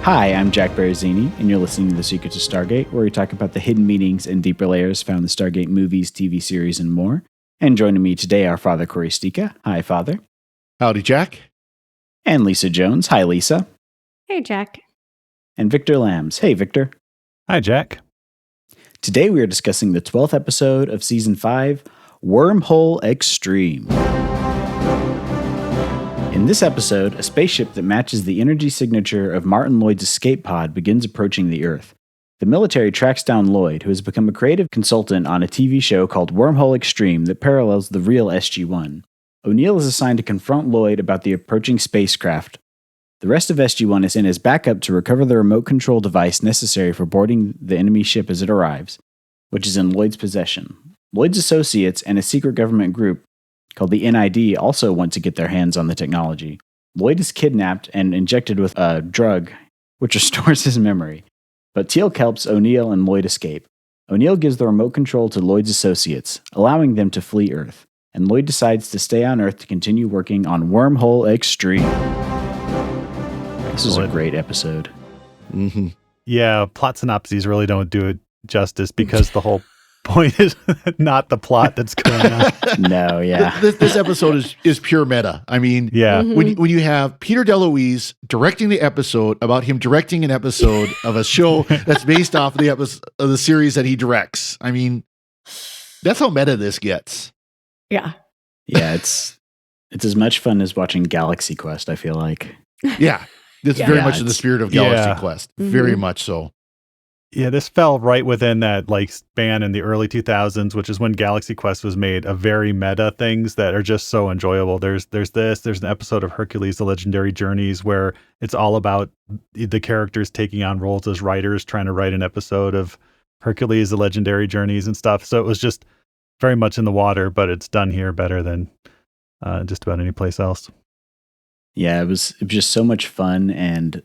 Hi, I'm Jack Baruzzini, and you're listening to The Secrets of Stargate, where we talk about the hidden meanings and deeper layers found in the Stargate movies, TV series, and more. And joining me today are Father Cory Sticha. Hi, Father. Howdy, Jack. And Lisa Jones. Hi, Lisa. Hey, Jack. And Victor Lambs. Hey, Victor. Hi, Jack. Today we are discussing the 12th episode of Season 5, Wormhole X-Treme. In this episode, a spaceship that matches the energy signature of Martin Lloyd's escape pod begins approaching the Earth. The military tracks down Lloyd, who has become a creative consultant on a TV show called Wormhole X-Treme that parallels the real SG1. O'Neill is assigned to confront Lloyd about the approaching spacecraft. The rest of SG1 is in as backup to recover the remote control device necessary for boarding the enemy ship as it arrives, which is in Lloyd's possession. Lloyd's associates and a secret government group called the NID also want to get their hands on the technology. Lloyd is kidnapped and injected with a drug, which restores his memory. But Teal'c helps O'Neill and Lloyd escape. O'Neill gives the remote control to Lloyd's associates, allowing them to flee Earth. And Lloyd decides to stay on Earth to continue working on Wormhole X-Treme. This is a great episode. Mm-hmm. Yeah, plot synopses really don't do it justice because the whole point is not the plot that's going on. No, yeah. This episode is pure meta. I mean, Yeah. Mhm. when you have Peter DeLuise directing the episode about him directing an episode of a show that's based off of the series that he directs. I mean, that's how meta this gets. Yeah. Yeah, it's as much fun as watching Galaxy Quest, I feel like. Yeah. This is Yeah. very Yeah, much in the it's- spirit of Galaxy Yeah. Quest. Mhm. Very much so. Yeah, this fell right within that span in the early 2000s, which is when Galaxy Quest was made, of very meta things that are just so enjoyable. There's an episode of Hercules: The Legendary Journeys where it's all about the characters taking on roles as writers, trying to write an episode of Hercules: The Legendary Journeys and stuff. So it was just very much in the water, but it's done here better than just about any place else. Yeah, it was just so much fun, and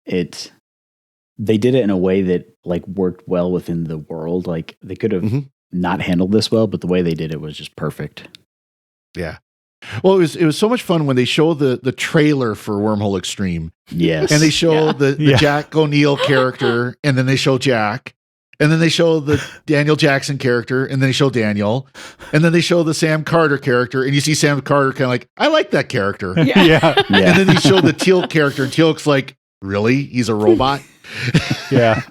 they did it in a way that worked well within the world. Like they could have Mhm. not handled this well, but the way they did it was just perfect. Yeah. Well, it was so much fun when they show the trailer for Wormhole X-Treme. Yes. And they show Yeah. the Yeah. Jack O'Neill character, and then they show Jack, and then they show the Daniel Jackson character, and then they show Daniel, and then they show the Sam Carter character, and you see Sam Carter kind of like, I like that character. Yeah. Yeah. Yeah. And then they show the Teal'c character, and Teal'c's like, really? He's a robot? Yeah.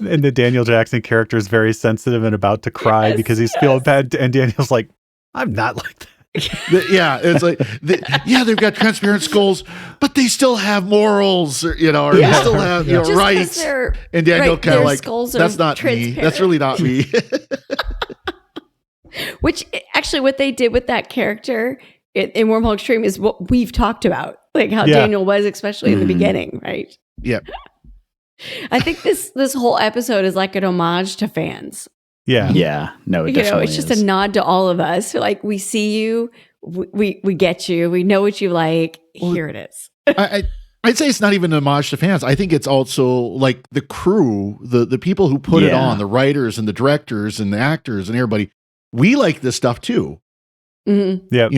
And the Daniel Jackson character is very sensitive and about to cry Yes, because he's feeling bad. And Daniel's like, I'm not like that. Yeah, it's like, they've got transparent skulls, but they still have morals, or they Yeah. still have Just 'cause rights. they're- And Daniel right, kind of their like, skulls are that's not me. That's really not me. Which actually, what they did with that character in Wormhole X-Treme is what we've talked about, like how Yeah. Daniel was, especially in the Mhm. beginning, right? Yep. I think this whole episode is like an homage to fans. Yeah. Yeah. No, it You know, definitely it's just is. a nod to all of us. Like we see you, we get you, we know what you like. Well, Here it is. I'd say it's not even an homage to fans. I think it's also like the crew, the people who put it Yeah. on, the writers and the directors and the actors and everybody. We like this stuff too. Mhm. Yeah.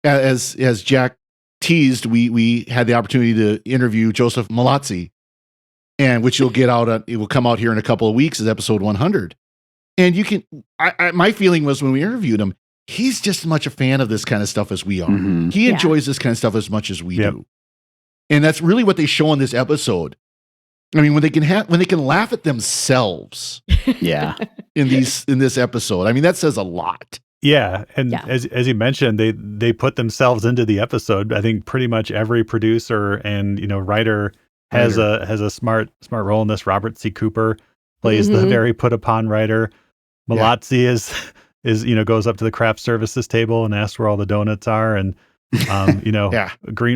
As Jack teased, we had the opportunity to interview Joseph Malazzi, and which it will come out here in a couple of weeks as episode 100. And you can, my feeling was when we interviewed him, he's just as much a fan of this kind of stuff as we are. Mhm. He Yeah. enjoys this kind of stuff as much as we Yep. do. And that's really what they show in this episode. I mean, when they can laugh at themselves Yeah. in this episode, I mean, that says a lot. Yeah. And Yeah. as you mentioned, they put themselves into the episode. I think pretty much every producer and, writer has a smart role in this. Robert C. Cooper plays the Mhm. very put upon writer. Malazzi is goes up to the craft services table and asks where all the donuts are. And, Yeah.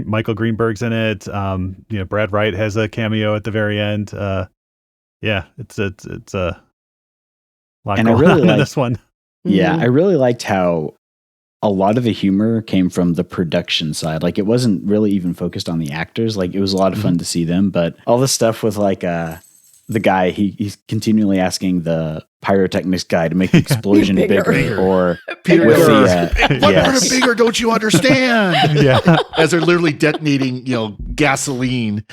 Michael Greenberg's in it. Brad Wright has a cameo at the very end. Yeah, it's a lot And I going really on in like- this one. Yeah. Mhm. I really liked how a lot of the humor came from the production side. Like it wasn't really even focused on the actors. Like it was a lot of fun to see them, but all the stuff with the guy, he's continually asking the pyrotechnics guy to make the explosion Bigger. bigger, or Peter with Miller. the What part yes. of bigger don't you understand? Yeah. As they're literally detonating, gasoline.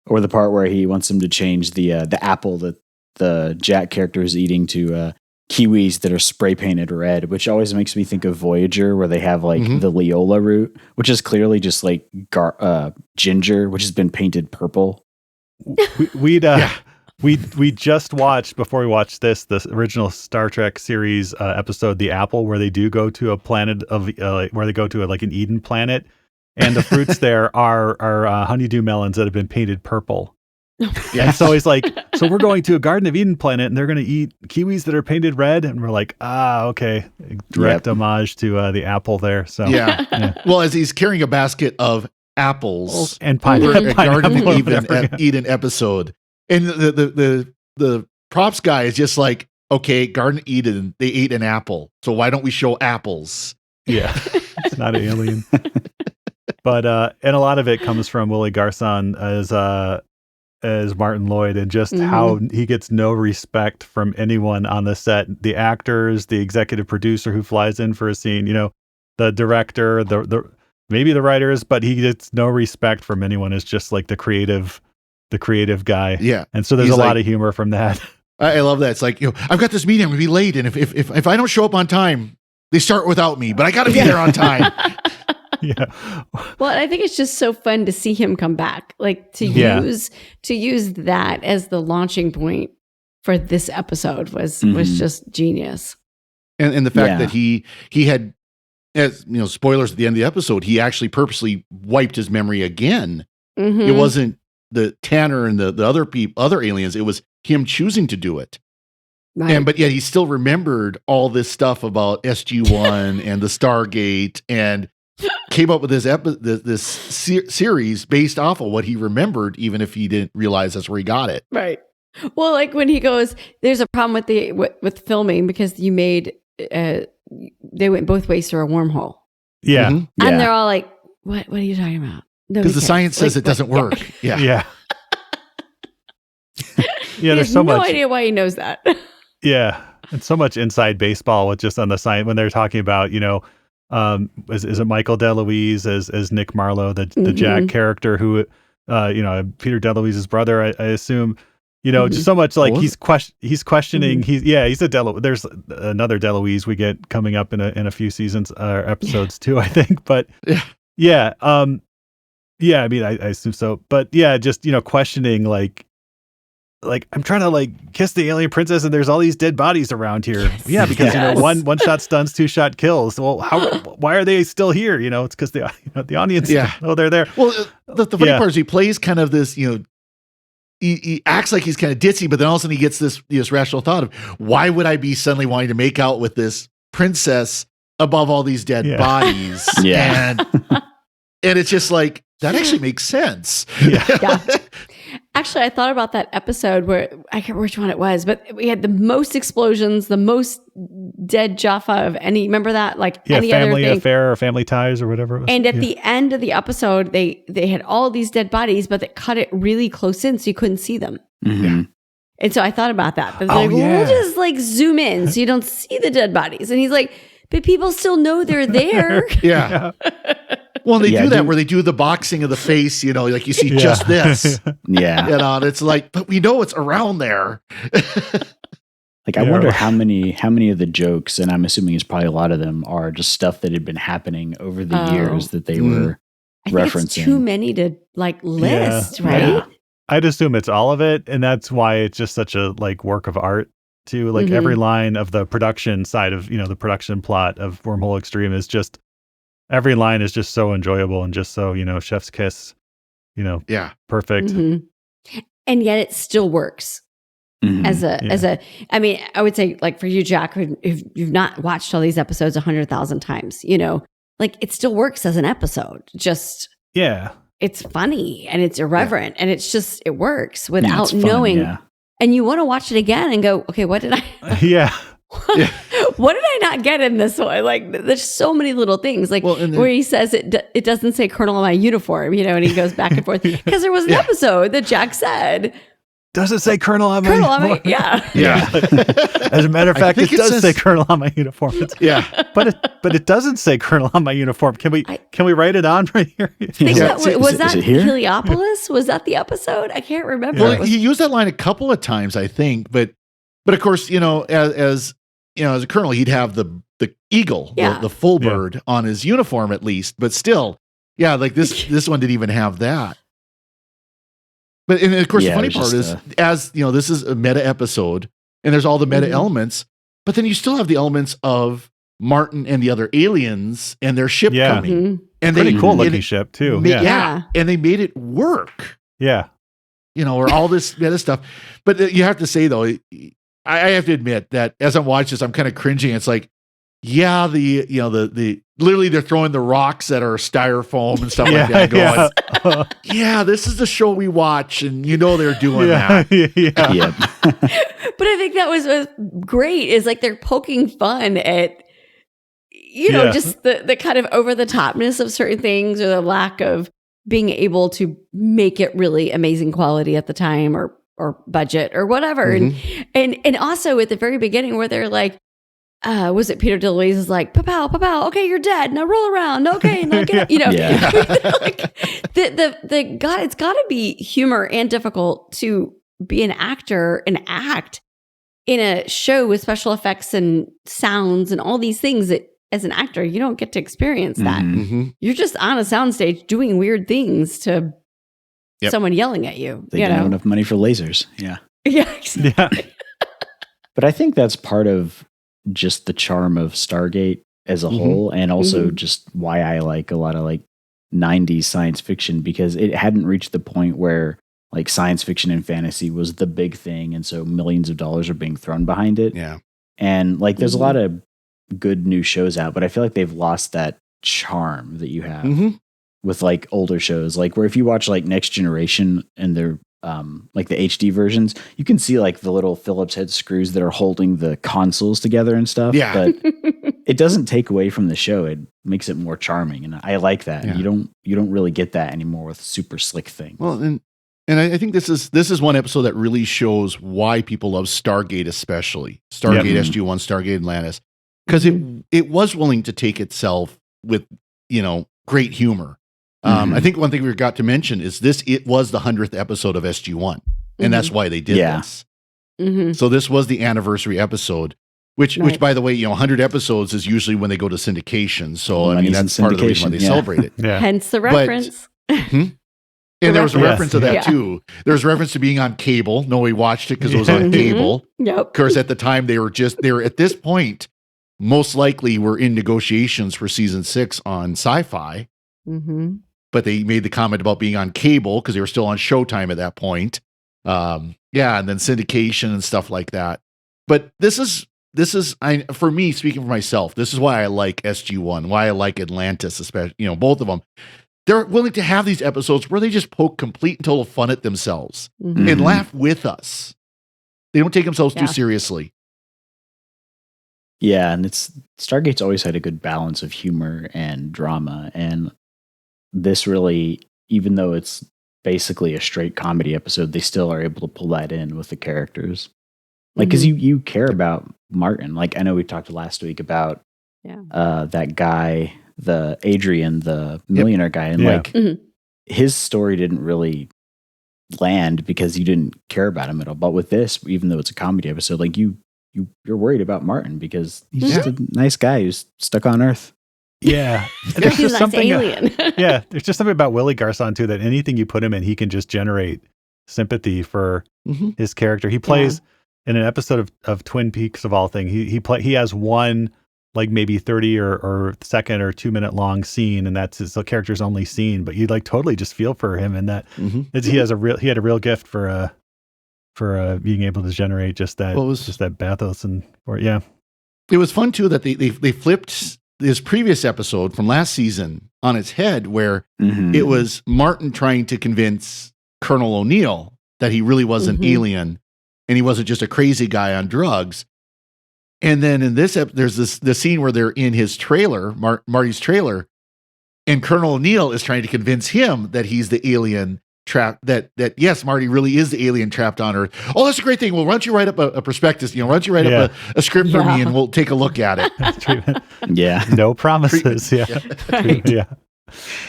Or the part where he wants him to change the apple that the Jack character is eating to kiwis that are spray painted red, which always makes me think of Voyager, where they have like the Leola root, which is clearly just like ginger, which has been painted purple. We just watched, before we watched this original Star Trek series episode, The Apple, where they do go to a planet of where they go to like an Eden planet, and the fruits there are honeydew melons that have been painted purple. Yeah, so he's like, so we're going to a Garden of Eden planet, and they're going to eat kiwis that are painted red, and we're like, okay, direct homage to the apple there. So yeah. Well, as he's carrying a basket of apples and pineapple, Garden of Eden episode, and the props guy is just like, okay, Garden of Eden, they ate an apple, so why don't we show apples? Yeah, it's not alien. But and a lot of it comes from Willie Garson as Martin Lloyd, and just how he gets no respect from anyone on the set. The actors, the executive producer who flies in for a scene, the director, the maybe the writers, but he gets no respect from anyone. It's just like the creative guy. Yeah. And so there's a lot of humor from that. I love that. It's like, I've got this meeting, I'm gonna be late, and if I don't show up on time, they start without me, but I gotta be there on time. Yeah. Well, I think it's just so fun to see him come back, like to use that as the launching point for this episode was just genius. And the fact that he had, as spoilers at the end of the episode, he actually purposely wiped his memory again. It wasn't the Tanner and the other aliens. It was him choosing to do it. Right. But yet he still remembered all this stuff about SG1 and the Stargate, and came up with this series based off of what he remembered, even if he didn't realize that's where he got it. Right. Well, like when he goes, there's a problem with filming because you made they went both ways through a wormhole. Yeah. And they're all like, what are you talking about? Because the science says it doesn't work. Yeah. Yeah. Yeah, there's so much. No idea why he knows that. Yeah. And so much inside baseball with just on the science when they're talking about, is it Michael DeLuise as Nick Marlowe, the Jack character who, Peter DeLuise's brother, I assume, just so much like he's questioning. He's a there's another DeLuise we get coming up in a few seasons or episodes too, I think. But I mean, I assume so. But yeah, just questioning like I'm trying to like kiss the alien princess and there's all these dead bodies around here. Yes. Yeah, because one shot stuns, 2 shot kills. Well, why are they still here? It's because the audience they're there. Well, the funny part is he plays kind of this, he acts like he's kind of ditzy, but then all of a sudden he gets this rational thought of, why would I be suddenly wanting to make out with this princess above all these dead bodies? Yeah. And it's just like, that actually makes sense. Yeah. Actually, I thought about that episode where I can't remember which one it was, but we had the most explosions, the most dead Jaffa of any. Remember that? Like any other family thing. affair or family ties or whatever it was. And at the end of the episode, they had all these dead bodies, but they cut it really close in so you couldn't see them. Mm-hmm. And so I thought about that. We'll just like zoom in so you don't see the dead bodies. And he's like, but people still know they're there. Yeah. Well, they do that where they do the boxing of the face, like you see just this. Yeah. And it's like, but we know it's around there. Like, I wonder how many of the jokes, and I'm assuming it's probably a lot of them, are just stuff that had been happening over the years that they were referencing. It's too many to like list, right? Yeah. I'd assume it's all of it, and that's why it's just such a like work of art too. Like every line of the production side of the production plot of Wormhole X-Treme is just. Every line is just so enjoyable and just so, chef's kiss, perfect. Mm-hmm. And yet it still works as a, I mean, I would say like for you, Jack, if you've not watched all these episodes 100,000 times, like it still works as an episode. Just, it's funny and it's irreverent and it's just, it works without knowing. Yeah. And you want to watch it again and go, okay, what did I? What did I not get in this one? Like, there's so many little things, like where he says it doesn't say Colonel on my uniform, and he goes back and forth because there was an episode that Jack said, Does it say Colonel on my Colonel, uniform? yeah. Yeah. As a matter of fact, it does says- say Colonel on my uniform. Yeah. But it doesn't say Colonel on my uniform. Can we write it on right here? I think Yeah. was Is that it here? Heliopolis? Was that the episode? I can't remember. Well, It was- he used that line a couple of times, I think, but of course, as a colonel, he'd have the eagle, Yeah. the full bird on his uniform at least, but still, yeah, like this one didn't even have that. But and of course, Yeah, the funny it part was is, just, as this is a meta episode, and there's all the meta Mhm. elements, but then you still have the elements of Martin and the other aliens and their ship Yeah. coming, Mhm. and Pretty cool and looking it ship too. ma- Yeah. Yeah. and they made it work. Yeah. Or all this meta stuff. But you have to say though, I have to admit that as I'm watching this, I'm kind of cringing. It's like, yeah, the literally they're throwing the rocks that are styrofoam and stuff like that. Going, yeah, this is the show we watch, and they're doing that. Yeah. Yeah. But I think that was great. Is like they're poking fun at, Yeah. just the kind of over the topness of certain things, or the lack of being able to make it really amazing quality at the time, or budget or whatever. Mhm. And also at the very beginning where they're like, was it Peter DeLuise is like, pow, pow, okay, you're dead. Now roll around. Okay, now get up. Yeah. Like the God, it's got to be humor and difficult to be an actor and act in a show with special effects and sounds and all these things that as an actor, you don't get to experience that. Mhm. Mhm. You're just on a soundstage doing weird things to Yep. someone yelling at you. They didn't have enough money for lasers. Yeah. Yeah. Exactly. Yeah. But I think that's part of just the charm of Stargate as a Mhm. whole, and also Mhm. just why I like a lot of like 90s science fiction, because it hadn't reached the point where like science fiction and fantasy was the big thing, and so millions of dollars are being thrown behind it. Yeah. And like there's Mhm. a lot of good new shows out, but I feel like they've lost that charm that you have Mhm. with like older shows, like where if you watch like Next Generation and they're like the HD versions, you can see like the little Phillips head screws that are holding the consoles together and stuff. Yeah. But it doesn't take away from the show. It makes it more charming, and I like that. Yeah. You don't really get that anymore with super slick things. Well, and I think this is one episode that really shows why people love Stargate, especially Stargate Yep. SG1, Stargate Atlantis, because it was willing to take itself with great humor. Mhm. I think one thing we forgot to mention is it was the 100th episode of SG1, and that's why they did Yeah. this. Mhm. So this was the anniversary episode, which Right. by the way, 100 episodes is usually when they go to syndication. So I mean, Money's in that's part of the reason why syndication, they yeah. celebrate it. Yeah. Hence the But- reference. And there was a Yes. reference to that Yeah. too. There was reference to being on cable. No, we watched it because it was on Mhm. cable. Yep. Of course, at the time they were at this point, most likely were in negotiations for season 6 on Sci-Fi, Mm-hmm. but they made the comment about being on cable because they were still on Showtime at that point. And then syndication and stuff like that. But this is for me, speaking for myself, this is why I like SG1, why I like Atlantis, especially, both of them. They're willing to have these episodes where they just poke complete and total fun at themselves Mm-hmm. and Mhm. laugh with us. They don't take themselves Yeah. too seriously. Yeah, and Stargate's always had a good balance of humor and drama, and this really, even though it's basically a straight comedy episode, they still are able to pull that in with the characters. Like, because you care about Martin. Like, I know we talked last week about Yeah. that guy, the Adrian, the millionaire guy, and Yeah. like Mhm. his story didn't really land because you didn't care about him at all. But with this, even though it's a comedy episode, like you're worried about Martin because he's just a nice guy who's stuck on Earth. Yeah. And He's a nice alien. Yeah. There's just something about Willie Garson too, that anything you put him in, he can just generate sympathy for Mhm. his character. He plays in an episode of Twin Peaks of all things. He has one like maybe 30 or second or 2 minute long scene, and that's his character's only scene, but you like totally just feel for him, and that Mhm. he had a real gift for being able to generate just that just that bathos yeah. It was fun too that they flipped this previous episode from last season on its head, where Mhm. it was Martin trying to convince Colonel O'Neill that he really was an Mhm. alien and he wasn't just a crazy guy on drugs. And then in this, there's the scene where they're in his trailer, Marty's trailer, and Colonel O'Neill is trying to convince him that he's the alien trapped, that yes, Marty really is the alien trapped on Earth. Oh, that's a great thing. Well, why don't you write up a prospectus? Why don't you write up a script for me, and we'll take a look at it. Yeah. No promises. Yeah. Right. Yeah.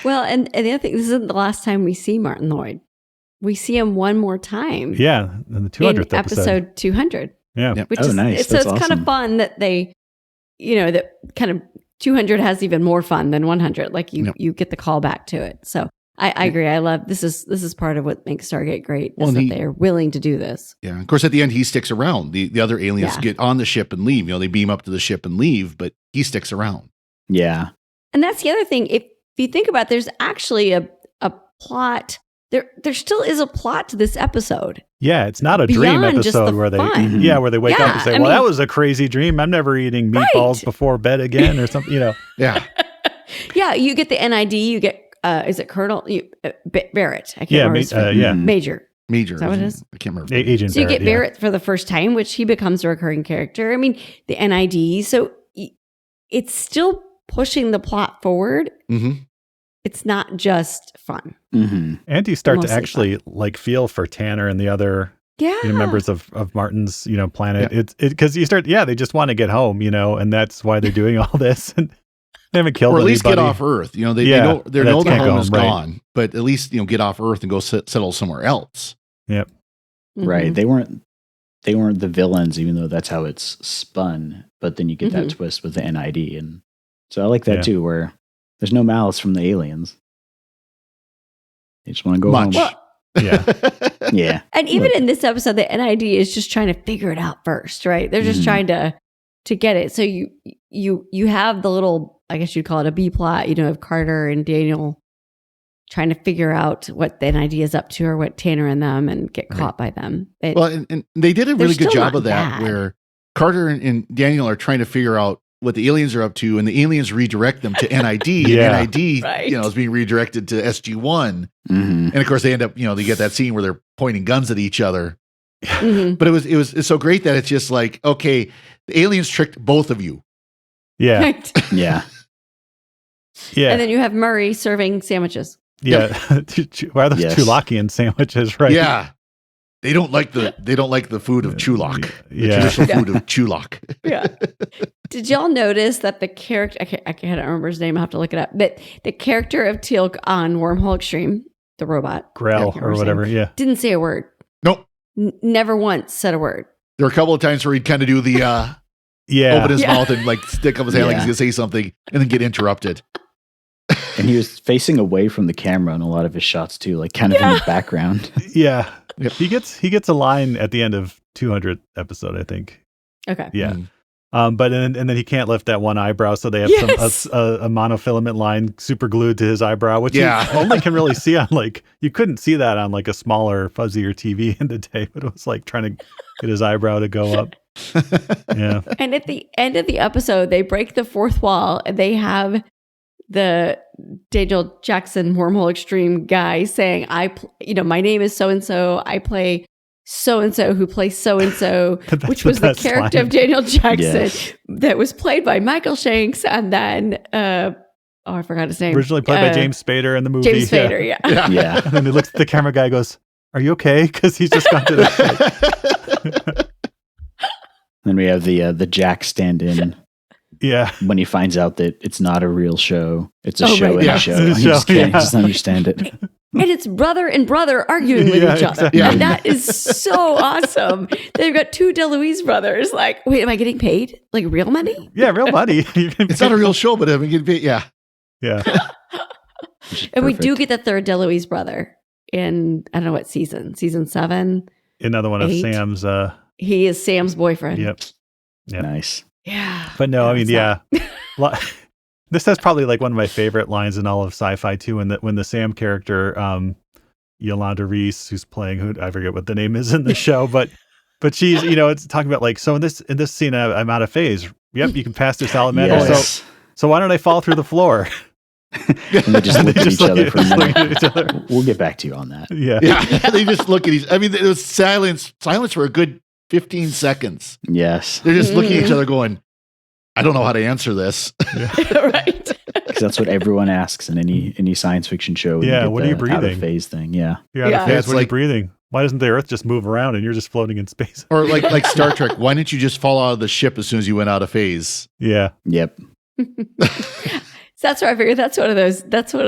Well, and the other thing, this isn't the last time we see Martin Lloyd. We see him one more time. Yeah. In the 200th in episode 200. Yeah. Yep. Which Oh, is nice. So That's it's kind awesome. of fun that they, that kind of 200 has even more fun than 100. Like you get the call back to it. So I agree. I love this is part of what makes Stargate great. Is that they're willing to do this. Yeah. Of course, at the end, he sticks around. The other aliens get on the ship and leave. They beam up to the ship and leave, but he sticks around. Yeah. And that's the other thing. If you think about it, there's actually a plot. There still is a plot to this episode. Yeah, it's not a dream Beyond just episode the where they fun. where they wake up and say, I "Well, that mean- was a crazy dream. I'm never eating meatballs before bed again," or something. Yeah. Yeah, you get the NID. You get is it Colonel Barrett? I can't remember. His name. Major. Major. Is that what it is? I can't remember. Agent. So you Barrett, get Barrett for the first time, which he becomes a recurring character. I mean, the NID. So it's still pushing the plot forward. Mm-hmm. It's not just fun. Mm-hmm. And you start to Mostly actually like feel for Tanner and the other Yeah. members of Martin's planet. It's because you start they just want to get home, and that's why they're doing all this. And they haven't killed Or at least anybody. get off Earth. They know the can't home go is home, right. gone, but at least get off Earth and go settle somewhere else. Yep. Right. Mhm. They weren't the villains, even though that's how it's spun. But then you get that Mhm. twist with the NID, and so I like that Yeah. too, where there's no malice from the aliens. They just want to go Much. home. Yeah. Yeah. And even in this episode, the NID is just trying to figure it out first, right? They're just Mhm. trying to get it. So you have the little, I guess you'd call it a B plot, of Carter and Daniel trying to figure out what the NID is up to or what Tanner and them and get caught by them. Well, and they did a really good still job not of that, bad. where Carter and Daniel are trying to figure out what the aliens are up to, and the aliens redirect them to NID, Yeah. and NID, Right. is being redirected to SG1, Mm-hmm. and of course they end up, they get that scene where they're pointing guns at each other. Mhm. But it's so great that it's just like, okay, the aliens tricked both of you. Yeah. Right. Yeah. Yeah. And then you have Murray serving sandwiches. Yeah. Why are those Yes. Chulakian sandwiches, right? Yeah, they don't like the food of Chulak, the Yeah. traditional food of Chulak. Yeah. Did y'all notice that the character, I can't remember his name, I have to look it up, but the character of Teal'c on Wormhole X-Treme, the robot, Grell or whatever. Yeah. didn't say a word. Nope. Never once said a word. There were a couple of times where he'd kind of do the Yeah. open his Yeah. mouth and like stick up his hand like he's Yeah. gonna say something, and then get interrupted. And he was facing away from the camera in a lot of his shots too, like kind of in the background. Yeah. Yep. He gets a line at the end of 200 episode, I think. Okay. Yeah. Mm. But and then he can't lift that one eyebrow, so they have Yes. a monofilament line super glued to his eyebrow, which Yeah. you only can really see on you couldn't see that on like a smaller, fuzzier TV in the day, but it was like trying to get his eyebrow to go up. Yeah. And at the end of the episode, they break the fourth wall and they have the Daniel Jackson Wormhole X-Treme guy saying, my name is so-and-so. I play so-and-so who plays so-and-so, That's which the was the best character line. of Daniel Jackson Yes. that was played by Michael Shanks. And then, I forgot his name. Originally played by James Spader in the movie. James Spader, yeah. Yeah. Yeah. And then he looks at the camera guy and goes, "Are you okay?" Because he's just gone to the Then we have the Jack stand-in Yeah. when he finds out that it's not a real show. It's a Oh, show right. and Yeah. a show. It's a He just show, can't yeah. he doesn't understand it. And it's brother and brother arguing with Yeah, each other. exactly. And that is so awesome. They've got two DeLuise brothers. Like, wait, am I getting paid? Like real money? Yeah, real money. It's not a real show, but I mean, yeah. Yeah. Which is And we do perfect. get the third DeLuise brother in, I don't know what season, season 7. Another one of 8. Sam's He is Sam's boyfriend. yep. Yep. Nice. Yeah. But no, I mean, That's yeah. This is probably like one of my favorite lines in all of sci-fi too. When the Sam character, Yolanda Reese, who's playing I forget what the name is in the show, but she's it's talking about like, so in this scene I'm out of phase. Yep, you can pass this salad matter. Yes. So why don't I fall through the floor? And they just And look they at just each other look- for a just look minute. at each other. We'll get back to you on that. Yeah. Yeah. They just look at each. I mean, it was silence for a good 15 seconds. Yes. They're just looking at each other, going, I don't know how to answer this. Right. Because that's what everyone asks in any science fiction show. when you Yeah, get what are you the out of breathing? phase thing. Yeah. You're out Yeah. of phase. It's What are you like- breathing? Why doesn't the Earth just move around and you're just floating in space? Or like Star Trek, why didn't you just fall out of the ship as soon as you went out of phase? Yeah. Yep. So that's where I figured that's one of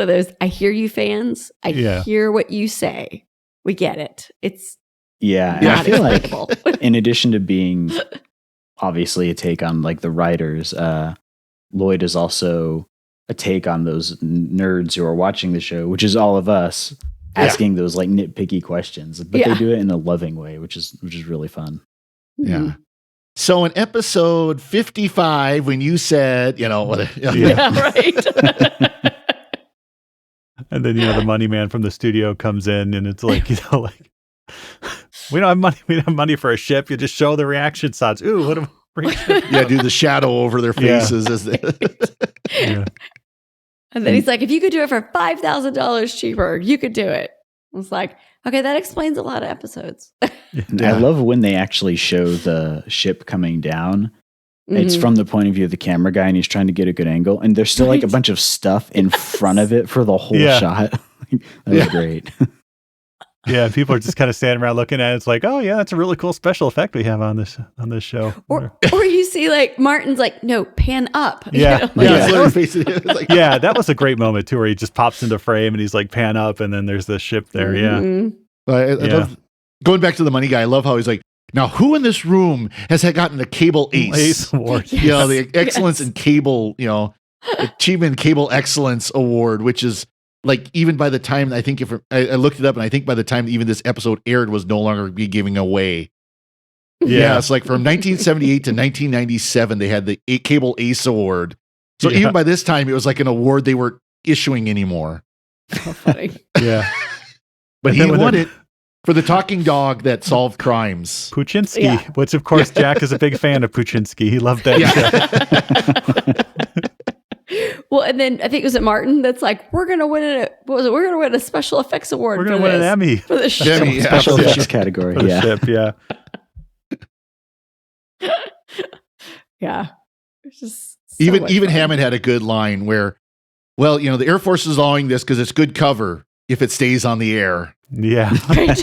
those I hear you fans. I Yeah. hear what you say. We get it. It's Yeah. And Yeah. I feel like explicable. in addition to being obviously a take on like the writers, Lloyd is also a take on those nerds who are watching the show, which is all of us asking those like nitpicky questions, but they do it in a loving way, which is really fun. Yeah. So in episode 55, when you said, Yeah, right. And then, the money man from the studio comes in and it's like, like, we don't have money. We don't have money for a ship. You just show the reaction shots. Ooh, what a great ship. yeah, do the shadow over their Yeah. faces as they Yeah. And then he's like, if you could do it for $5,000 cheaper, you could do it. I was like, okay, that explains a lot of episodes. And Yeah. I love when they actually show the ship coming down. It's Mhm. from the point of view of the camera guy, and he's trying to get a good angle. And there's still like a Right. bunch of stuff in front of it for the whole Yeah. shot. That was Yeah. great. Yeah. People are just kind of standing around looking at it. It's like, oh, yeah, that's a really cool special effect we have on this show. Or you see like Martin's like, no, pan up. Yeah. Like, yeah, it's literally facing it. It's like, Yeah, that was a great moment too, where he just pops into frame and he's like pan up, and then there's the ship there. Yeah, mhm. I Yeah. love going back to the money guy. I love how he's like, now who in this room has had gotten a cable ace? Award. Yes. The excellence Yes. in cable, achievement in cable excellence award, which is like, even by the time, I think if I looked it up, and I think by the time even this episode aired was no longer be giving away. Yeah, it's like from 1978 to 1997, they had the Cable Ace Award. So Yeah. even by this time, it was like an award they weren't issuing anymore. So funny. Yeah, But And he then when won they're- it for the talking dog that solved crimes. Puchinsky, Yeah. which of course Jack is a big fan of Puchinsky. He loved that show. Well, and then I think it was Martin that's like, we're gonna win we're gonna win a special effects award. We're for gonna win an this, Emmy for the show. Emmy, yeah. Special for the effects ship. category. for the Yeah. ship. Yeah, Yeah. It's just so Even much even fun. Hammond had a good line where, well, the Air Force is allowing this because it's good cover if it stays on the air. yeah, Right?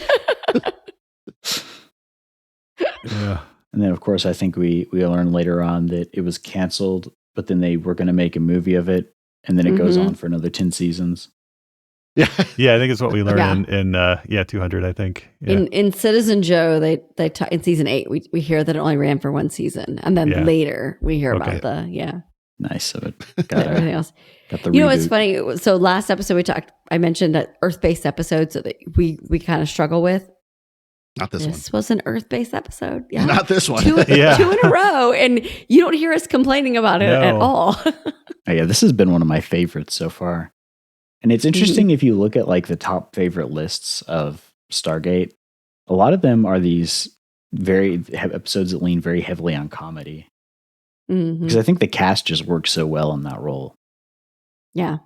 yeah. And then, of course, I think we learned later on that it was canceled, but then they were going to make a movie of it, and then it goes Mhm. on for another 10 seasons. Yeah. Yeah, I think it's what we learned Yeah. in 200. I think. Yeah. In Citizen Joe, they in season 8, we hear that it only ran for one season, and then Yeah. later we hear Okay. about the Nice. So it got, everything else. got the You know what's reboot. funny? So last episode I mentioned that Earth-based episode, so that we kind of struggle with. Not this This was an Earth-based episode. one. Not this one. Two, Yeah. two in a row, and you don't hear us complaining about it at No. all. Oh, yeah, this has been one of my favorites so far. And it's interesting if you look at like the top favorite lists of Stargate, a lot of them are these episodes that lean very heavily on comedy. Mhm. Because I think the cast just works so well in that role. Yeah.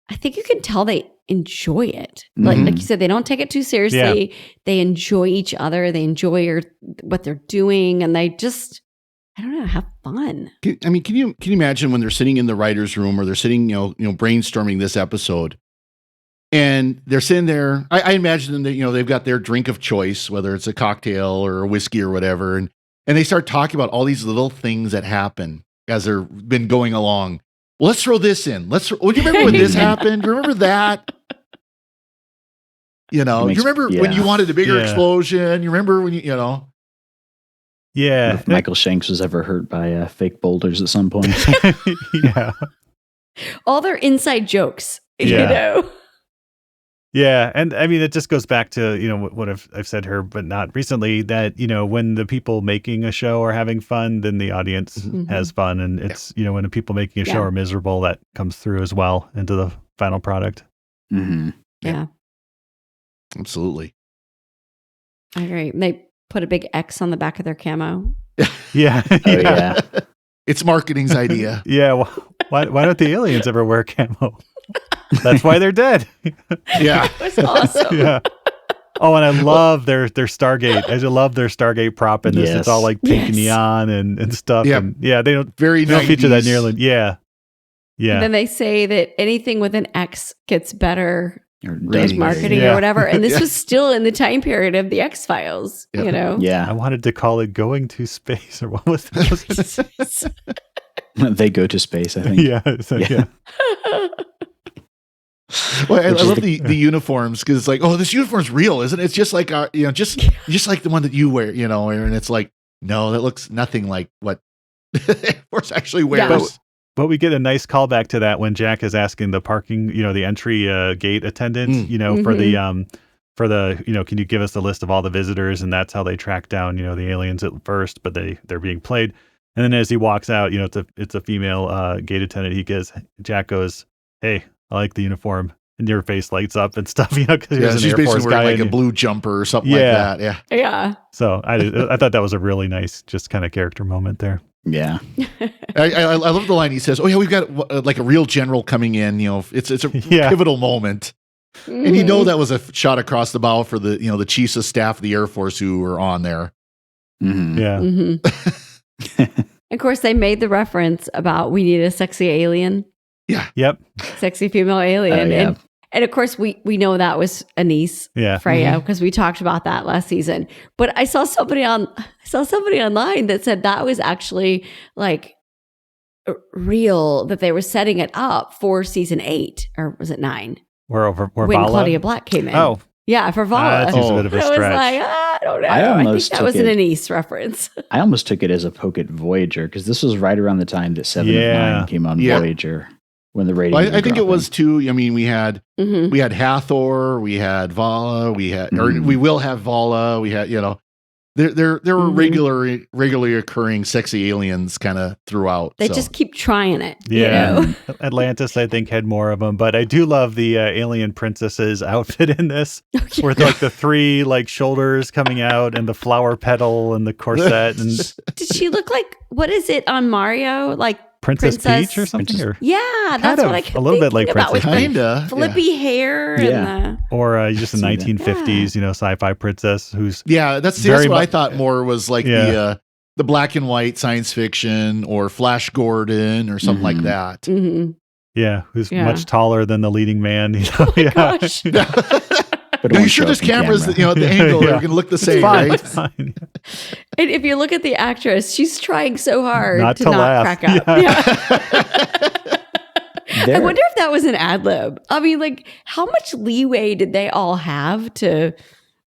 I think you can tell they enjoy it. Like you said, they don't take it too seriously. They enjoy each other. They enjoy what they're doing, and they just, I don't know, have fun. Can you imagine when they're sitting in the writer's room or they're sitting, brainstorming this episode, and they're sitting there? I imagine that they've got their drink of choice, whether it's a cocktail or a whiskey or whatever, and they start talking about all these little things that happen as they've been going along. Well, let's throw this in. Do you remember when this happened? Do you remember that? You remember when you wanted a bigger Yeah. explosion? You remember when Yeah. If Michael Shanks was ever hurt by fake boulders at some point. Yeah. All their inside jokes, Yeah. Yeah. And I mean, it just goes back to, what I've said here, but not recently, that, when the people making a show are having fun, then the audience Mhm. has fun. And it's, when the people making a show Yeah. are miserable, that comes through as well into the final product. Mm-hmm. Yeah. Absolutely. I agree. They put a big X on the back of their camo. Yeah. Oh, yeah. It's marketing's idea. Yeah. Why don't the aliens ever wear camo? That's why they're dead. Yeah. It was awesome. Yeah. Oh, and I love their Stargate. I love their Stargate prop in this. Yes. It's all like pink Yes. neon and stuff. Yeah. And they don't Very feature that 90s. nearly. Yeah. And then they say that anything with an X gets better Or as does marketing Yeah. or whatever. And this Yeah. was still in the time period of the X-Files, Yep. you know? I Yeah. wanted to call it Going to Space or what was it? They go to space, I think. yeah. Yeah. Well, I Which is love the uniforms because it's like, oh, this uniform's real, isn't it? It's just like our, just like the one that you wear, and it's like, no, that looks nothing like what Air Force actually wears. But we get a nice callback to that when Jack is asking the parking, the entry gate attendant, for the, can you give us a list of all the visitors? And that's how they track down, the aliens at first, but they're being played. And then as he walks out, it's a female gate attendant. Jack goes, "Hey, I like the uniform." And your face lights up and stuff, because Yeah, he's she's an Air Force basically guy. wearing like a blue jumper or something like that. Yeah. Yeah. So I thought that was a really nice, just kind of character moment there. Yeah. I love the line he says, "Oh yeah, we've got like a real general coming in. It's a Yeah. pivotal moment." And that was a shot across the bow for the the chiefs of staff of the Air Force who were on there. Mhm. Yeah. Mhm. Of course, they made the reference about we need a sexy alien, Yep. sexy female alien, yeah. and of course we know that was Anise Yeah. Freya because we talked about that last season. But I saw somebody online that said that was actually like real, that they were setting it up for season 8 or was it 9 Where when Vala? Claudia Black came in. Oh, yeah, for Vala. that seems a bit of a I was stretch. like, I don't know. I I almost think that was took an it- Anise reference. I almost took it as a poke at Voyager because this was right around the time that 7 Yeah. of 9 came on Yeah. Voyager when the ratings Well, were I think it dropping. was too. I mean, we had Mhm. Hathor, we had Vala, or Mhm. we will have Vala. We had there were Mhm. regularly occurring sexy aliens kind of throughout. They so. just keep trying it. Yeah. You know? Atlantis, I think, had more of them, but I do love the alien princess's outfit in this, with like the 3 like shoulders coming out and the flower petal and the corset and Did she look like, what is it on Mario? Like, Princess Princess- Peach or something, Princess- yeah, that's Kind what of, I kept a little bit thinking like about with Princess the Peach. Kinda flippy hair Yeah. and or just a see that. 1950s, sci-fi princess who's that's Very what mu- I thought more was like the black and white science fiction or Flash Gordon or something like Mhm. that. who's Yeah. much taller than the leading man. gosh. But it Are you won't sure show there's up in cameras camera. that, at the angle Yeah. are going to look the It's same, fine, right? it's fine. And if you look at the actress, she's trying so hard Not to to not laugh. crack up. Yeah. I There- wonder if that was an ad lib. I mean, like, how much leeway did they all have to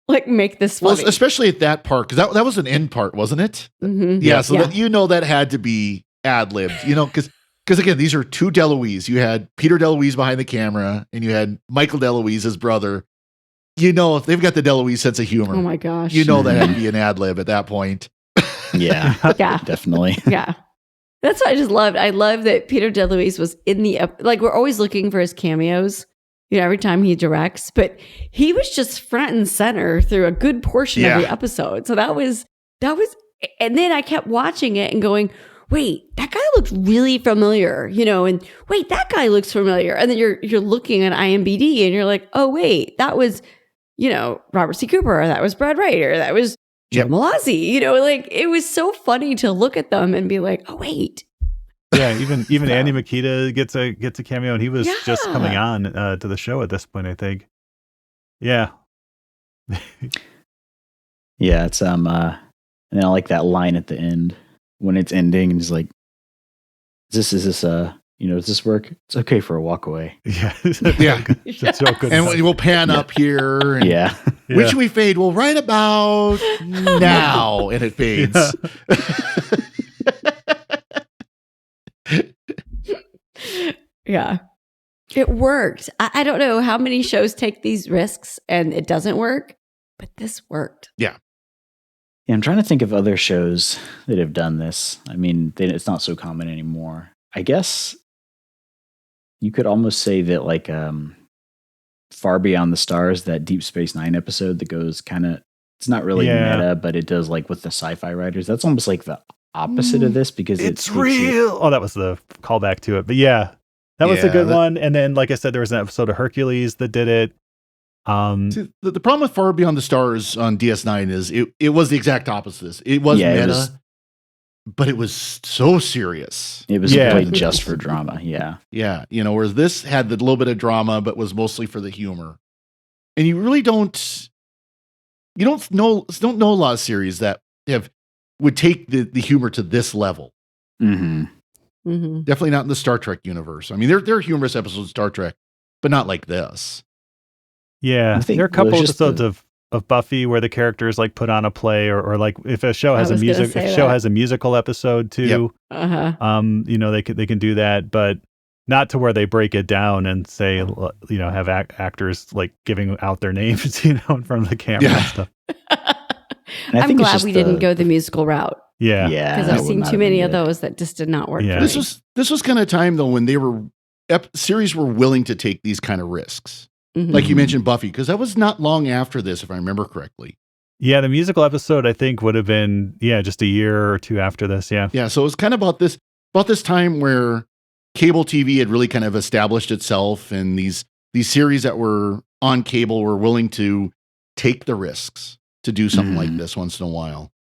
like make this Well, funny? especially at that part, because that was an end part, wasn't it? Mhm. Yeah, so Yeah. that that had to be ad libbed, because again, these are 2 DeLuise. You had Peter DeLuise behind the camera, and you had Michael DeLuise, his brother. If they've got the DeLuise sense of humor, Oh my gosh. that had to be an ad lib at that point. Yeah, Yeah. definitely. Yeah. That's what I just loved. I love that Peter DeLuise was in the, like, we're always looking for his cameos, every time he directs, but he was just front and center through a good portion of the episode. So that was, and then I kept watching it and going, wait, that guy looks really familiar, and wait, that guy looks familiar. And then you're looking at IMDb and you're like, oh, wait, that was, Robert C. Cooper, or that was Brad Wright, or that was Joe Malazzi, like it was so funny to look at them and be like, oh wait. Yeah, even Andy Makita gets a cameo, and he was just Yeah. coming on to the show at this point, I think. Yeah. Yeah, it's and then I like that line at the end when it's ending, and he's like, "Is this work? It's okay for a walk away." Yeah. Yeah. It's so good. And we'll pan up here. And Yeah, Which we fade? Well, right about now, and it fades. Yeah. It worked. I don't know how many shows take these risks and it doesn't work, but this worked. Yeah, I'm trying to think of other shows that have done this. I mean, it's not so common anymore. I guess you could almost say that, like, Far Beyond the Stars, that Deep Space Nine episode that goes kind of, it's not really meta, but it does, like, with the sci-fi writers. That's almost like the opposite of this, because it's real. Oh, that was the callback to it. But yeah, that was a good one. And then, like I said, there was an episode of Hercules that did it. See, the problem with Far Beyond the Stars on DS9 is it was the exact opposite. It was meta, but it was so serious. It was played just for drama. Yeah. Yeah. Whereas this had the little bit of drama, but was mostly for the humor. And you really don't know a lot of series that would take the humor to this level. Mm-hmm. Mm-hmm. Definitely not in the Star Trek universe. I mean, there are humorous episodes of Star Trek, but not like this. Yeah, there are a couple episodes of Buffy where the characters like put on a play, or like if a show has has a musical episode too. Yep. Uh-huh. They can do that, but not to where they break it down and say, have actors like giving out their names, in front of the camera and stuff. I'm glad we didn't go the musical route. Yeah. Because I've seen too many of those that just did not work. Yeah. This was kind of time though when they were series were willing to take these kind of risks. Mm-hmm. Like you mentioned Buffy, because that was not long after this, if I remember correctly. Yeah, the musical episode I think would have been just a year or two after this. Yeah. Yeah. So it was kind of about this time where cable TV had really kind of established itself, and these series that were on cable were willing to take the risks to do something like this once in a while.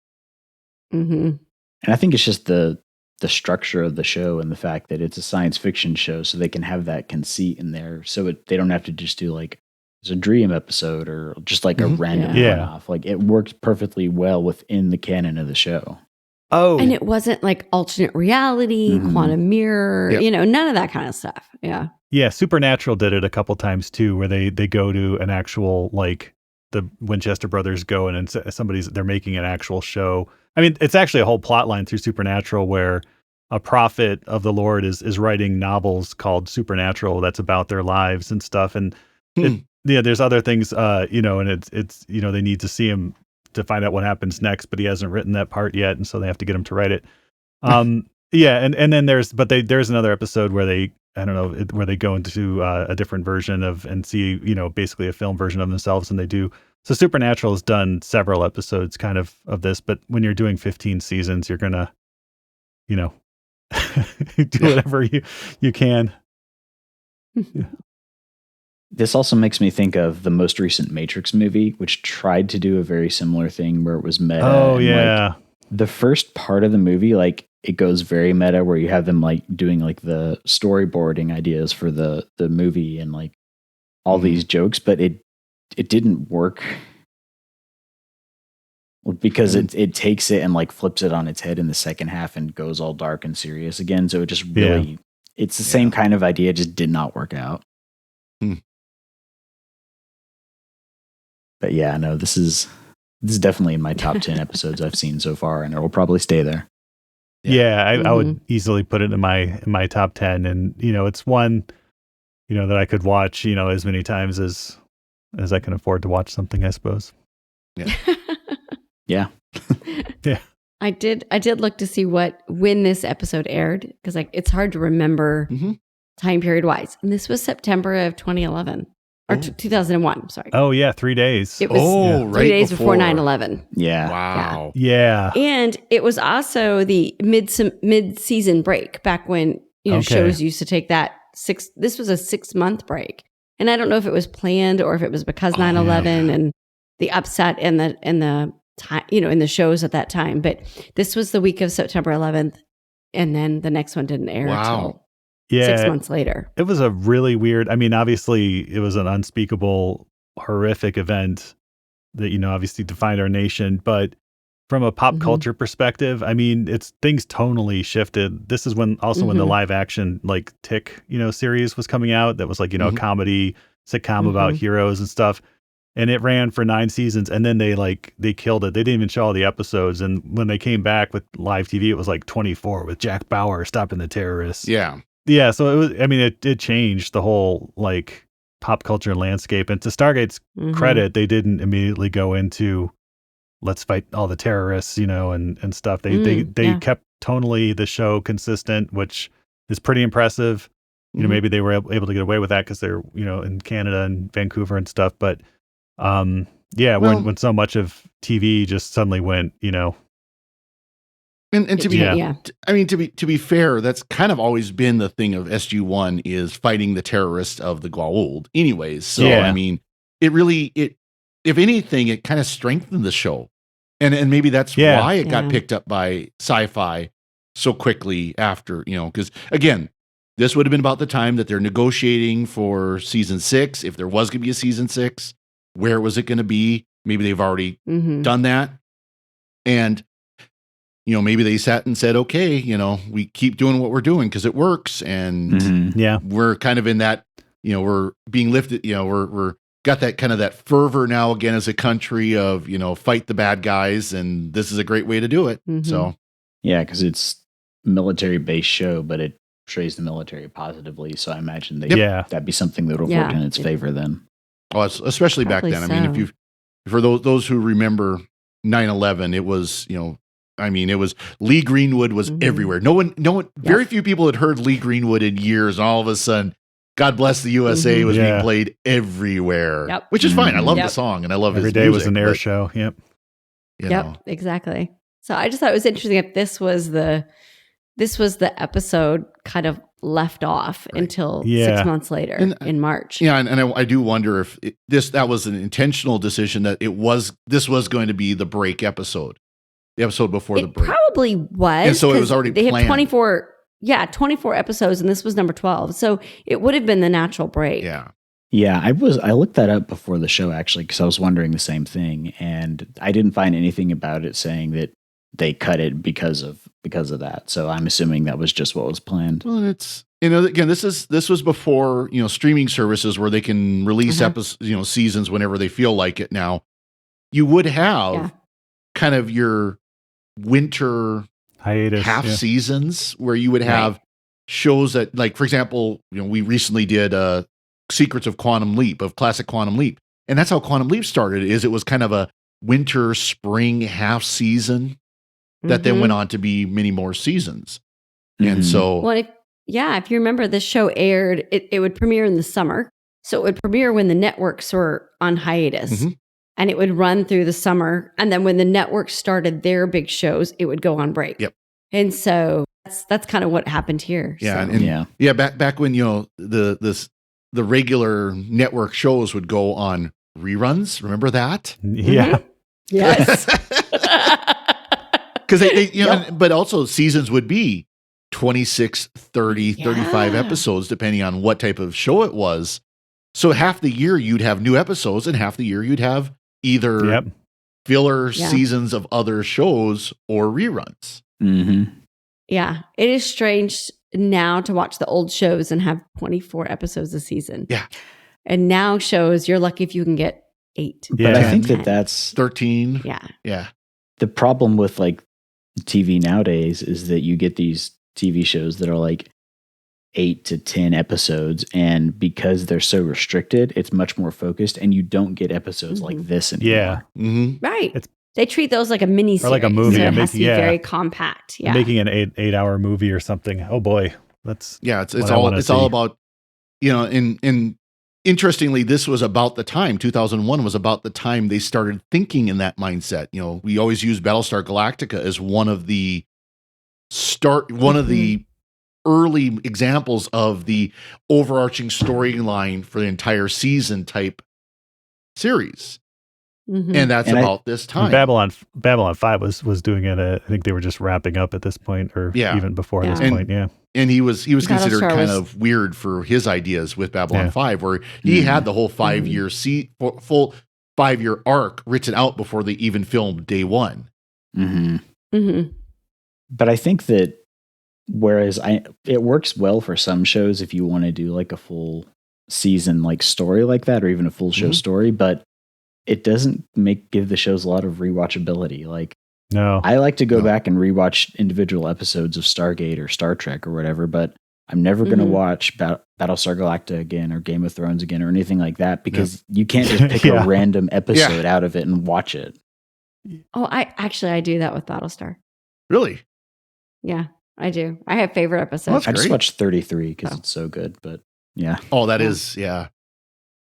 Mm-hmm. And I think it's just the structure of the show and the fact that it's a science fiction show, so they can have that conceit in there, so they don't have to just do like it's a dream episode or just like a random one-off. Like it worked perfectly well within the canon of the show. Oh, and it wasn't like alternate reality, quantum mirror, none of that kind of stuff. Yeah. Yeah, Supernatural did it a couple times too, where they go to an actual, like the Winchester brothers go in and they're making an actual show. I mean, it's actually a whole plot line through Supernatural where a prophet of the Lord is writing novels called Supernatural that's about their lives and stuff. And there's other things, and it's they need to see him to find out what happens next, but he hasn't written that part yet, and so they have to get him to write it. And then there's another episode where they go into a different version and see basically a film version of themselves, and they do. So Supernatural has done several episodes kind of this, but when you're doing 15 seasons, you're gonna do whatever you can. Yeah. This also makes me think of the most recent Matrix movie, which tried to do a very similar thing where it was meta. Oh, yeah. Like, the first part of the movie, like it goes very meta where you have them like doing like the storyboarding ideas for the movie and like all these jokes, but it didn't work because it takes it and like flips it on its head in the second half and goes all dark and serious again. So it just really, it's the same kind of idea, just did not work out. But yeah, no, this is definitely in my top 10 episodes I've seen so far, and it will probably stay there. Yeah, I would easily put it in my top 10, and it's one that I could watch as many times as I can afford to watch something, I suppose. Yeah. Yeah. Yeah. I did look to see when this episode aired, because like it's hard to remember time period wise, and this was September of 2011. Or 2001, I'm sorry. Oh, yeah, 3 days. It was 3 days before 9/11. Yeah. Wow. Yeah. And it was also the mid-season break, back when shows used to take that this was a 6-month break. And I don't know if it was planned or if it was because 9/11 and the upset and the time, in the shows at that time. But this was the week of September 11th, and then the next one didn't air until 6 months later. It was a really weird, I mean, obviously it was an unspeakable, horrific event that, obviously defined our nation, but from a pop culture perspective, I mean, things tonally shifted. This is when the live action like Tick, series was coming out. That was like, a comedy sitcom about heroes and stuff. And it ran for 9 seasons, and then they killed it. They didn't even show all the episodes. And when they came back with live TV, it was like 24 with Jack Bauer stopping the terrorists. Yeah. Yeah, so it was. I mean, it changed the whole like pop culture landscape. And to Stargate's credit, they didn't immediately go into let's fight all the terrorists, and stuff. They kept tonally the show consistent, which is pretty impressive. Maybe they were able to get away with that because they're in Canada and Vancouver and stuff. But when so much of TV just suddenly went, And to be, I mean, to be fair, that's kind of always been the thing of SG1 is fighting the terrorists of the Goa'uld anyways. So, I mean, if anything, it kind of strengthened the show. And maybe that's why it got picked up by sci-fi so quickly after, because again, this would have been about the time that they're negotiating for season 6. If there was going to be a season 6, where was it going to be? Maybe they've already done that. And, maybe they sat and said, okay, we keep doing what we're doing because it works. And we're kind of in that, we're being lifted, we're got that kind of that fervor now again as a country of, fight the bad guys. And this is a great way to do it. So, yeah, because it's military-based show, but it portrays the military positively. So I imagine that'd be something that would work in its favor then. Oh, especially back then. I mean, for those who remember 9/11, it was, it was Lee Greenwood was everywhere. No one, very few people had heard Lee Greenwood in years. And all of a sudden, God Bless the USA was being played everywhere, which is fine. I love the song and I love every his day music, was an air show. Exactly. So I just thought it was interesting if this was the episode kind of left off until 6 months later in March. Yeah, and I do wonder if that was an intentional decision that this was going to be the break episode, the episode before the break. Probably was. And so it was already they planned. have 24 episodes, and this was number 12. So it would have been the natural break. Yeah. Yeah, I looked that up before the show actually because I was wondering the same thing, and I didn't find anything about it saying that they cut it because of that. So I'm assuming that was just what was planned. Well, it's again, this was before streaming services where they can release episodes, seasons whenever they feel like it. Now you would have kind of your winter hiatus half seasons where you would have shows that, like, for example, we recently did Secrets of Classic Quantum Leap, and that's how Quantum Leap started. It was kind of a winter spring half season that then went on to be many more seasons. And so if you remember, the show aired, it would premiere in the summer, so it would premiere when the networks were on hiatus, and it would run through the summer, and then when the networks started their big shows, it would go on break. And so that's kind of what happened here. Back when the regular network shows would go on reruns. Remember that? Yes. Because but also seasons would be 26, 30, 35 episodes, depending on what type of show it was. So half the year you'd have new episodes, and half the year you'd have either filler seasons of other shows or reruns. Yeah, it is strange now to watch the old shows and have 24 episodes a season. Yeah. And now shows, you're lucky if you can get 8. But I think that's 13. Yeah. The problem with like TV nowadays is that you get these TV shows that are like 8 to 10 episodes, and because they're so restricted, it's much more focused, and you don't get episodes like this anymore. Right. They treat those like a mini series, or like a movie. So it has to be very compact. Yeah, making an 8-hour movie or something. Oh boy, it's all about in interestingly, this was about the time 2001 was about the time they started thinking in that mindset. We always use Battlestar Galactica as one of the early examples of the overarching storyline for the entire season type series. And that's about this time. Babylon 5 was doing it. I think they were just wrapping up at this point, or even before this point. Yeah. And he was considered kind of weird for his ideas with Babylon 5, where he had the whole 5-year full 5-year arc written out before they even filmed day 1. But I think that whereas it works well for some shows if you want to do like a full season like story like that, or even a full show story, but it doesn't give the shows a lot of rewatchability. Like, no, I like to go back and rewatch individual episodes of Stargate or Star Trek or whatever, but I'm never going to watch Battlestar Galactica again or Game of Thrones again or anything like that, because you can't just pick a random episode out of it and watch it. Oh, I do that with Battlestar. Really? Yeah, I do. I have favorite episodes. I just watched 33 because it's so good, but yeah. Oh, that is, yeah.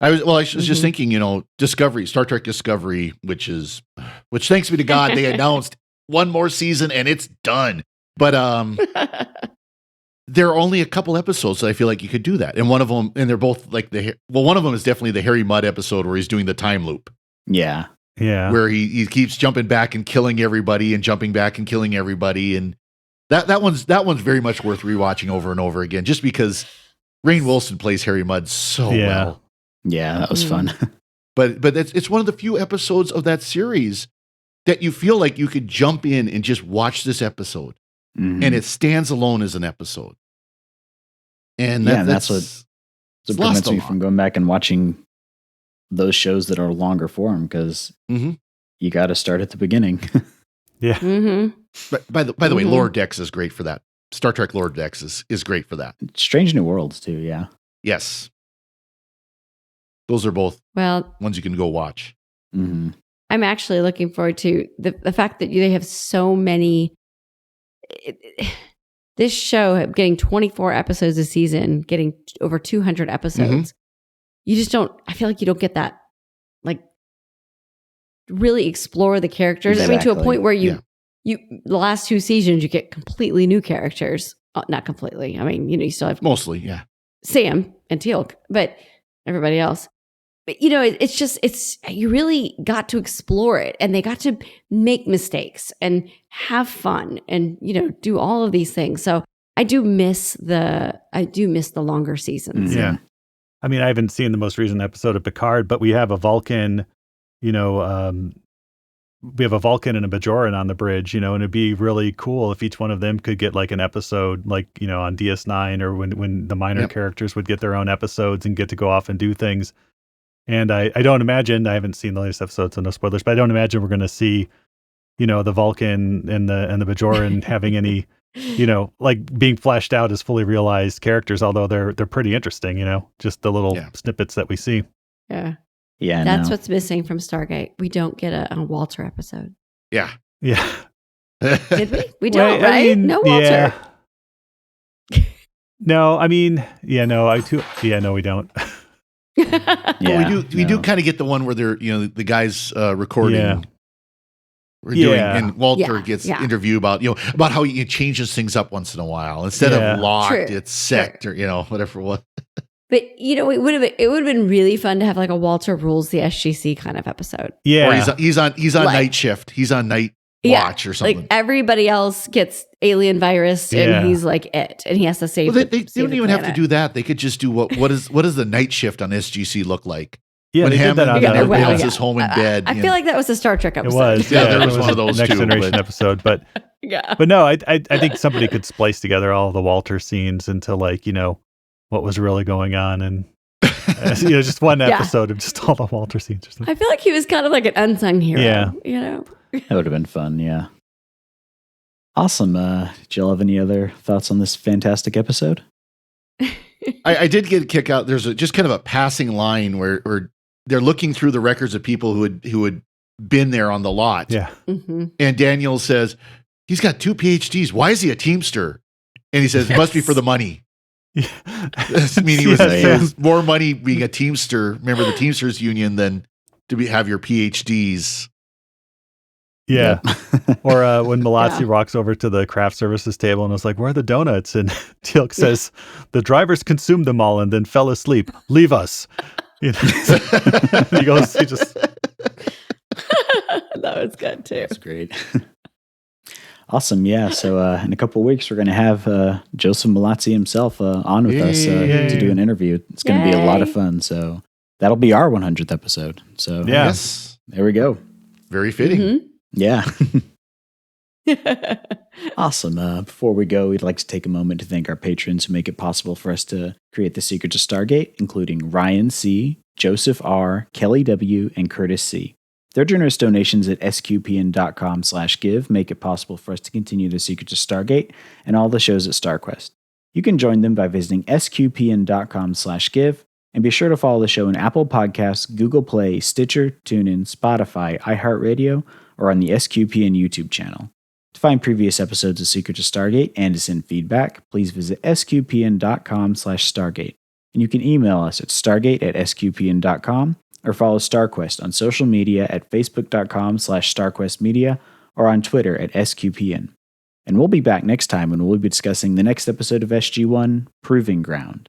I was just thinking, Discovery, Star Trek Discovery, which thanks be to God, they announced one more season and it's done. But there are only a couple episodes that I feel like you could do that. And one of them, and they're both like one of them is definitely the Harry Mudd episode where he's doing the time loop. Yeah. Yeah. Where he keeps jumping back and killing everybody and jumping back and killing everybody. And that one's very much worth rewatching over and over again, just because Rainn Wilson plays Harry Mudd so well. Yeah, that was fun. But it's one of the few episodes of that series that you feel like you could jump in and just watch this episode. Mhm. And it stands alone as an episode. And that's what prevents me from going back and watching those shows that are longer form, because you got to start at the beginning. Yeah. Mm-hmm. But by the way, Lower Decks is great for that. Star Trek Lower Decks is great for that. Strange New Worlds too. Yeah. Yes. Those are both Well, ones you can go watch. Mm-hmm. I'm actually looking forward to the fact that they have so many. This show getting 24 episodes a season, getting over 200 episodes. You just don't. I feel like you don't get that, like, really explore the characters. I mean, to a point where you the last 2 seasons you get completely new characters. Not completely. I mean, you still have Mostly, yeah. Sam and Teal'c, but everybody else. But it's you really got to explore it, and they got to make mistakes and have fun and do all of these things. So I do miss the longer seasons. Yeah. I mean, I haven't seen the most recent episode of Picard, but we have a Vulcan, we have a Vulcan and a Bajoran on the bridge, and it'd be really cool if each one of them could get like an episode, like, on DS9, or when the minor characters would get their own episodes and get to go off and do things. And I don't imagine, I haven't seen the latest episode, so no spoilers, but I don't imagine we're going to see, the Vulcan and the Bajoran having any, like being fleshed out as fully realized characters, although they're pretty interesting, just the little snippets that we see. Yeah. Yeah. That's what's missing from Stargate. We don't get a Walter episode. Yeah. Yeah. Did we? We don't, right? I mean, no Walter. Yeah. No, I mean, no, we don't. We do kind of get the one where they're, the guy's recording. We're doing, and Walter gets interviewed about, about how he changes things up once in a while. Instead of locked, it's sect, or, whatever. What. But it would have been really fun to have like a Walter rules the SGC kind of episode. Yeah, or he's on night shift. He's on night watch or something. Like everybody else gets alien virus, and he's like it, and he has to save. Well, they don't even have to do that. They could just do what does the night shift on SGC look like? Yeah, when Hammond builds his home in bed. I feel like that was a Star Trek episode. It was. Yeah, there was one of those Next Generation episode, but but no, I think somebody could splice together all the Walter scenes into like what was really going on, and just one episode of just all the Walter scenes or something. I feel like he was kind of like an unsung hero. Yeah, that would have been fun. Yeah, awesome. Did y'all have any other thoughts on this fantastic episode? I did get a kick out. There's just kind of a passing line where they're looking through the records of people who had been there on the lot. Yeah. Mm-hmm. And Daniel says, he's got 2 PhDs. Why is he a Teamster? And he says, it must be for the money. Yeah. I mean, it was more money being a Teamster, member of the Teamsters Union, than to have your PhDs. Yeah. Or when Malazzi walks over to the craft services table and was like, where are the donuts? And Teal'c says, the drivers consumed them all and then fell asleep. Leave us. He goes, he just. That was good too. That's great. Awesome. Yeah. So in a couple of weeks, we're going to have Joseph Malazzi himself on with us to do an interview. It's going to be a lot of fun. So that'll be our 100th episode. So yes, there we go. Very fitting. Mm-hmm. Yeah. Awesome. Before we go, we'd like to take a moment to thank our patrons who make it possible for us to create The Secrets of Stargate, including Ryan C., Joseph R., Kelly W., and Curtis C. Their generous donations at sqpn.com/give make it possible for us to continue The Secrets of Stargate and all the shows at StarQuest. You can join them by visiting sqpn.com/give, and be sure to follow the show in Apple Podcasts, Google Play, Stitcher, TuneIn, Spotify, iHeartRadio, or on the SQPN YouTube channel. To find previous episodes of Secrets of Stargate and to send feedback, please visit sqpn.com/Stargate. And you can email us at stargate@sqpn.com or follow StarQuest on social media at facebook.com/StarQuestMedia or on Twitter at SQPN. And we'll be back next time when we'll be discussing the next episode of SG1, Proving Ground.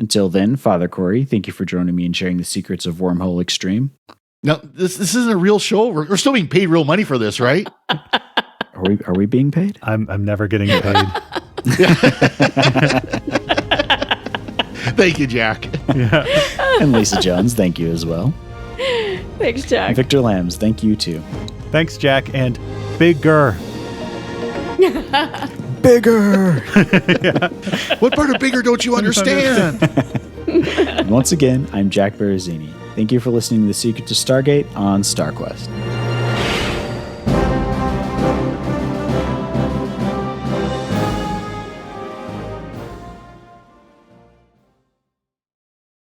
Until then, Father Cory, thank you for joining me and sharing the secrets of Wormhole X-Treme. Now, this isn't a real show. We're still being paid real money for this, right? Are we being paid? I'm never getting paid. Thank you, Jack. Yeah. And Lisa Jones, thank you as well. Thanks, Jack. And Victor Lambs, thank you too. Thanks, Jack, and bigger. Bigger! What part of bigger don't you understand? And once again, I'm Jack Baruzzini. Thank you for listening to The Secret to Stargate on StarQuest.